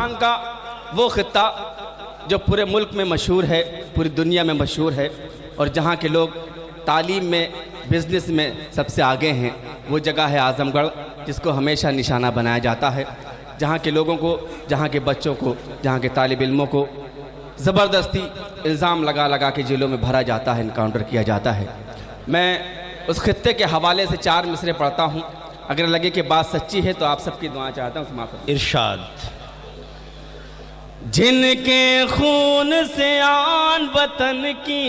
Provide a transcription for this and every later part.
हिंदुस्तान का वो खित्ता जो पूरे मुल्क में मशहूर है, पूरी दुनिया में मशहूर है, और जहाँ के लोग तालीम में, बिज़नेस में सबसे आगे हैं, वो जगह है आज़मगढ़, जिसको हमेशा निशाना बनाया जाता है। जहाँ के लोगों को, जहाँ के बच्चों को, जहाँ के तालिब इल्मों को ज़बरदस्ती इल्ज़ाम लगा लगा के जेलों में भरा जाता है, इनकाउंटर किया जाता है। मैं उस खित्ते के हवाले से 4 मिसरे पढ़ता हूँ, अगर लगे कि बात सच्ची है तो आप सबकी दुआ चाहता हूँ। समाप्त। इरशाद। जिनके खून से आन वतन की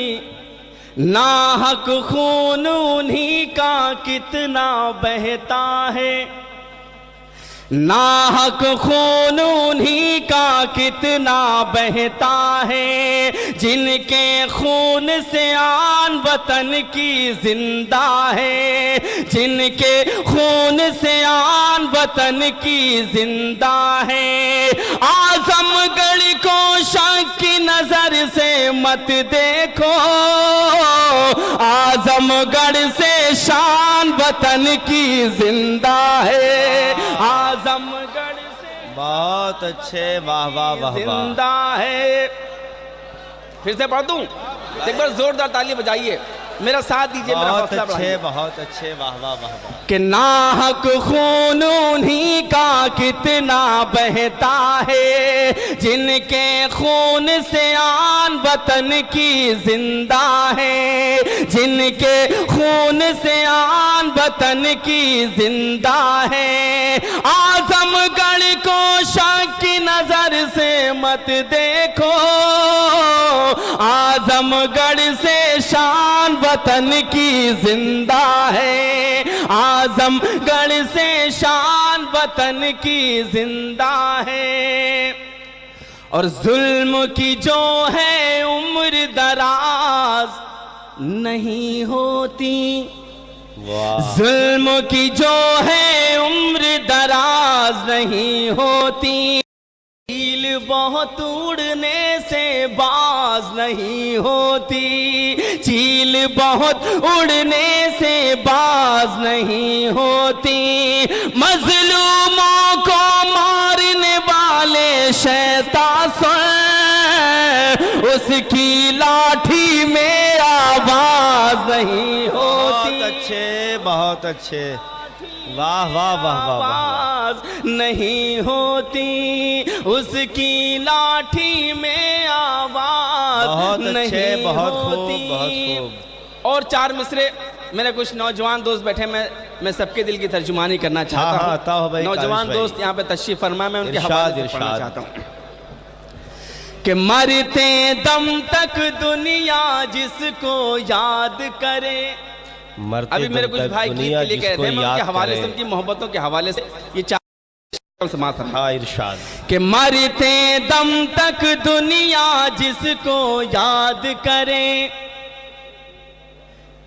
नाहक खून उन्हीं का कितना बहता है, नाहक खून उन्हीं का कितना बहता है। जिनके खून से आन वतन की जिंदा है, जिनके खून से आन वतन की जिंदा है। आजमगढ़ को शक की नजर से मत देखो, आजमगढ़ से शान वतन की जिंदा है। आजमगढ़ से बहुत अच्छे, वाह वाह वाह वाह। जिंदा है। फिर से पढ़ दूं? एक बार जोरदार ताली बजाइए, मेरा साथ दीजिए, मेरा हौसला बढ़ाइए। बहुत अच्छे, वाह वाह वाह वाह। कि नाहक खून उन्हीं का कितना बहता है, जिनके खून से आन वतन की जिंदा है, जिनके खून से आन वतन की जिंदा है। आजमगढ़ को शक की नजर से मत देखो, आजमगढ़ से शान वतन की जिंदा है। आजमगढ़ से शान वतन की जिंदा है। और जुल्म की जो है उम्र दराज नहीं होती, जुल्म की जो है उम्र दराज नहीं होती। चील बहुत उड़ने से बाज नहीं होती, चील बहुत उड़ने से बाज नहीं होती। मजलूमों को मारने वाले शैतान उसकी लाठी में आवाज नहीं होती। बहुत अच्छे, बहुत अच्छे, वाह वाह वाह वाह वाह। नहीं होती उसकी लाठी में आवाज, बहुत नहीं अच्छे, बहुत खूब, होती। बहुत खूब। और 4 मिसरे मेरे कुछ नौजवान दोस्त बैठे, मैं सबके दिल की तर्जुमानी करना चाहता हूँ। नौजवान दोस्त यहाँ पे तशरीफ फरमा, मैं उनके हवाले से पढ़ना चाहता हूँ कि मरते दम तक दुनिया जिसको याद करे। अभी मेरे कुछ भाई गीत के लिए कह रहे थे, मैं उनके हवाले से, उनकी मोहब्बतों के हवाले से ये 4 समाप्त। हाँ, इरशाद। कि मरते दम तक दुनिया जिसको याद करे,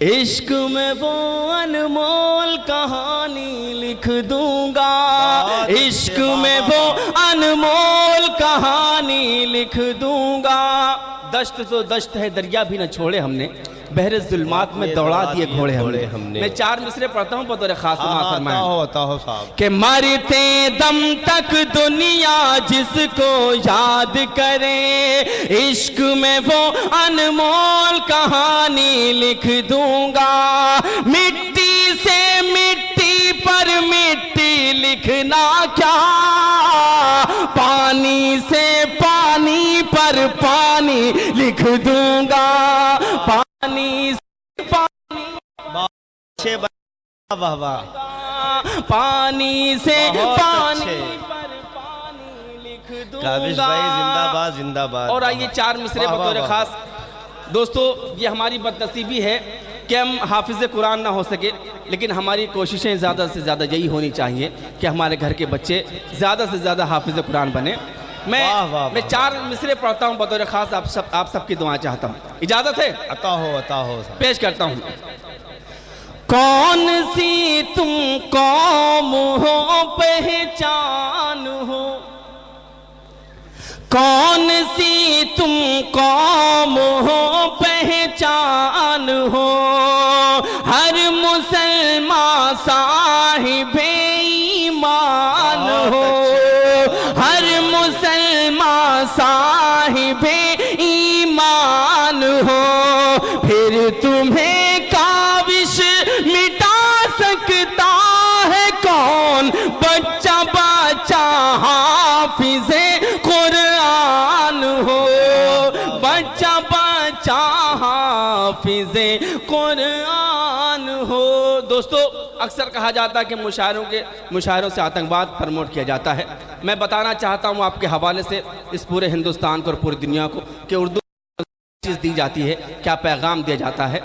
इश्क में वो अनमोल कहानी लिख दूंगा, इश्क में वो अनमोल कहानी लिख दूंगा। दश्त तो दश्त है, दरिया भी न छोड़े हमने, बहरे जुल्मात में दौड़ा दिए घोड़े हमने। मैं 4 मिसरे पढ़ता हूँ बतौर खास साहब कि मरते दम तक दुनिया जिसको याद करे, इश्क में वो अनमोल कहानी लिख दूंगा। मिट्टी से मिट्टी पर मिट्टी लिखना क्या, पानी से पानी पर पानी लिख दूंगा। पानी से पानी, वाह वाह। पानी से पानी पर पानी लिख दूंगा। काबिश भाई जिंदाबाद, जिंदाबाद। और आइए 4 मिसरे बतौर खास। दोस्तों, ये हमारी बदनसीबी है कि हम हाफिज़ कुरान ना हो सके, लेकिन हमारी कोशिशें ज़्यादा से ज़्यादा यही होनी चाहिए कि हमारे घर के बच्चे ज़्यादा से ज़्यादा हाफिज़ कुरान बने। मैं 4 मिसरे पढ़ता हूँ बतौर खास, आप सबकी दुआ चाहता हूँ, इजाज़त है? अता हो। पेश करता हूँ। कौन सी तुम कौम हो पहचान हो, कौन सी तुम कौम हो पहचान हो। हर मुसलमान साहिब ईमान हो, हर मुसलमान साहिबे ईमान हो, फिर तुम्हें काविश मिटा सकता है कौन? बच्चा बच्चा हाफिज़े कुरान हो, बच्चा बच्चा हाफिज़े कुरान हो। दोस्तों, अक्सर कहा जाता है कि मुशायरों से आतंकवाद प्रमोट किया जाता है। मैं बताना चाहता हूँ आपके हवाले से इस पूरे हिंदुस्तान को और पूरी दुनिया को कि उर्दू चीज़ दी जाती है, क्या पैगाम दिया जाता है।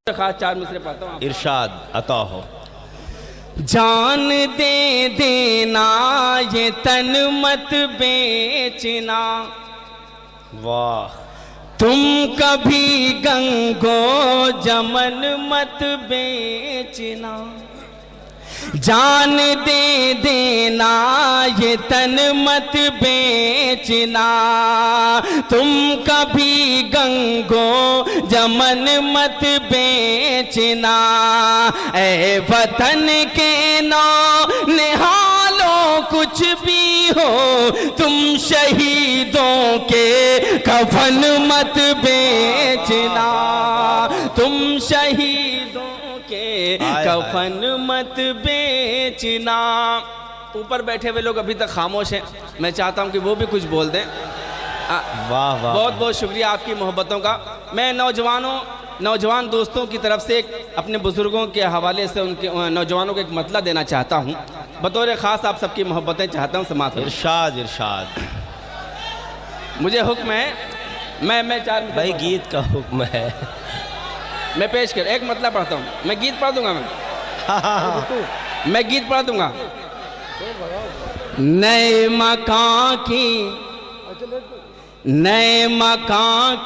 खास 4 मिसरे पढ़ता हूँ। इरशाद अता हो। जान दे देना ये तन मत बेचना, वाह। तुम कभी गंगो जमन मत बेचना। जान दे देना ये तन मत बेचना, तुम कभी गंगो जमन मत बेचना। ऐ वतन के नौ निहालो कुछ भी हो, तुम शहीदों के कफन मत बेचना, तुम शहीदों के कफन मत बेचना। ऊपर बैठे हुए लोग अभी तक खामोश हैं, मैं चाहता हूं कि वो भी कुछ बोल दें। वाह वाह। बहुत बहुत शुक्रिया आपकी मोहब्बतों का। मैं नौजवान दोस्तों की तरफ से अपने बुजुर्गों के हवाले से उनके नौजवानों को एक मतला देना चाहता हूं। बतौर ख़ास आप सबकी मोहब्बतें चाहता हूं। समाप्त। इरशाद इरशाद। मुझे हुक्म है, मैं 4 भाई गीत का हुक्म है। मैं पेश कर एक मतलब पढ़ता हूँ। मैं गीत पढ़ दूंगा। मैं गीत पढ़ दूंगा। नए मकान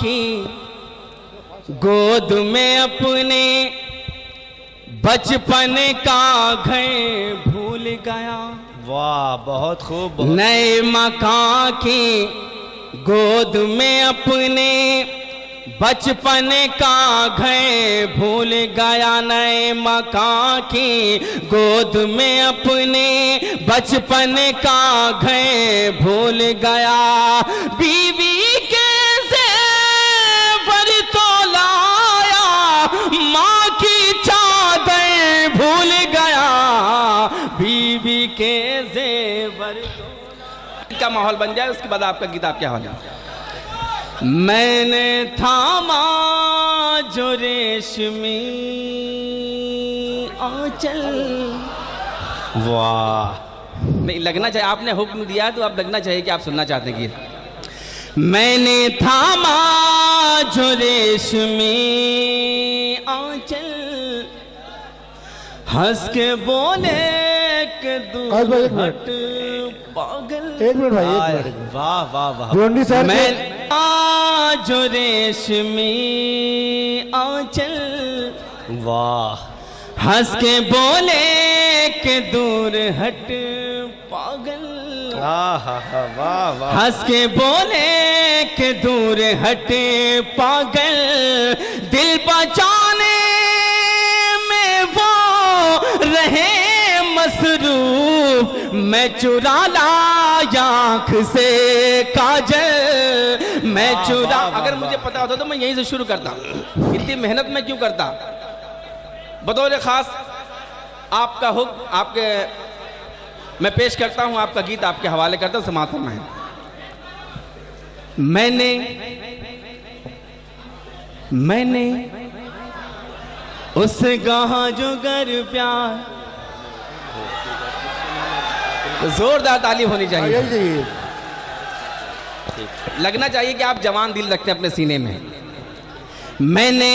की गोद में अपने बचपन का घर भूल गया। वाह, बहुत खूब। नए मकान की गोद में अपने बचपन का घर भूल गया। नए मकान की गोद में अपने बचपन का घर भूल गया। बीवी के ज़ेवर तो लाया, माँ की चादर भूल गया। बीवी के ज़ेवर का माहौल बन जाए, उसके बाद आपका गीत आपके हवाले। मैंने थामा जो रेशमी आंचल। वाह। नहीं लगना चाहिए, आपने हुक्म दिया तो अब लगना चाहिए कि आप सुनना चाहते हैं गीत। मैंने थामा जो रेशमी आंचल, हंस के बोले के दूर हट पागल। एक मिनट भाई, एक मिनट। वाह वाह वाह। गोंडी सर मैं जो रेशमी आंचल, वाह। हंस के बोले के दूर हट पागल। वाह वाह। हंस के बोले के दूर हट पागल। दिल बचाने में वो रहे मसरूफ, मैं चुरा लाया आँख से काजल। मैं चुरा, अगर मुझे पता होता तो मैं यहीं से शुरू करता। इतनी मेहनत मैं क्यों करता। बतौर खास आपका हुक्म आपके मैं पेश करता हूं, आपका गीत आपके हवाले करता हूं। समाप्त में मैंने उससे कहा जो कर प्यार। जोरदार ताली होनी चाहिए। लगना चाहिए कि आप जवान दिल रखते हैं अपने सीने में। मैंने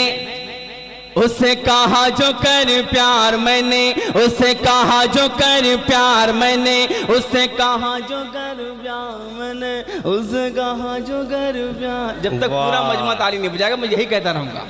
उससे कहा जो कर प्यार, मैंने उससे कहा जो कर प्यार, मैंने उससे कहा जो कर प्यार, मैंने उससे कहा जो कर प्यार। जब तक पूरा मजमा ताली नहीं बजाएगा मैं यही कहता रहूंगा।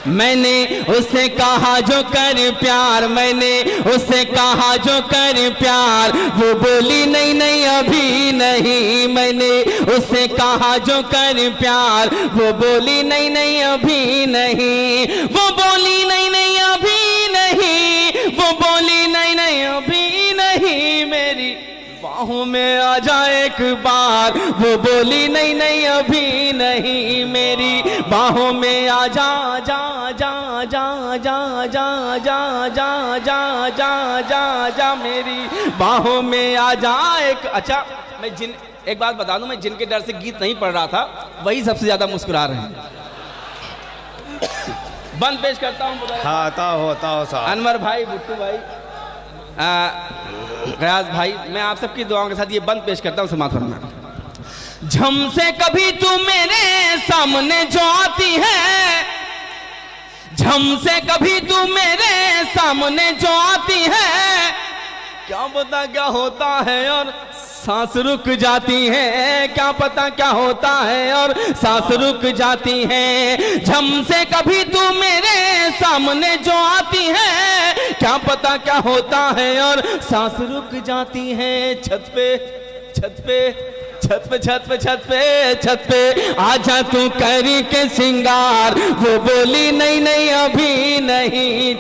मैंने उससे कहा जो कर प्यार, मैंने उससे कहा जो कर प्यार। वो बोली नहीं नहीं अभी नहीं। मैंने उससे कहा जो कर प्यार, वो बोली नहीं नहीं अभी नहीं। वो बोली नहीं नहीं अभी नहीं। वो बोली नहीं नहीं अभी नहीं। मेरी बाहों में आ जा एक बार, वो बोली नहीं नहीं अभी नहीं, मेरी बाहों में आ जा जा जा जा जा जा जा जा जा जा जा जा मेरी बाहों में आ जा एक। अच्छा मैं एक बात बता दूं, मैं जिनके डर से गीत नहीं पढ़ रहा था वही सबसे ज्यादा मुस्कुरा रहे हैं। बंद पेश करता हूँ। हाँ होता हो साहब। अनवर भाई, भुट्टू भाई, गयास भाई, मैं आप सबकी दुआओं के साथ ये बंद पेश करता हूँ, समाप्त फरमाना। झम से कभी तू मेरे सामने जो आती है, झम से कभी तू मेरे सामने जो आती है, क्या पता क्या होता है और सांस रुक जाती है, क्या पता क्या होता है और सांस रुक जाती है। झम से कभी तू मेरे सामने जो आती है, क्या पता क्या होता है और सांस रुक जाती है। छत पे छत पे छत पे छत पे छत पे छत पे आजा तू करी के सिंगार, वो बोली नहीं नहीं अभी नहीं।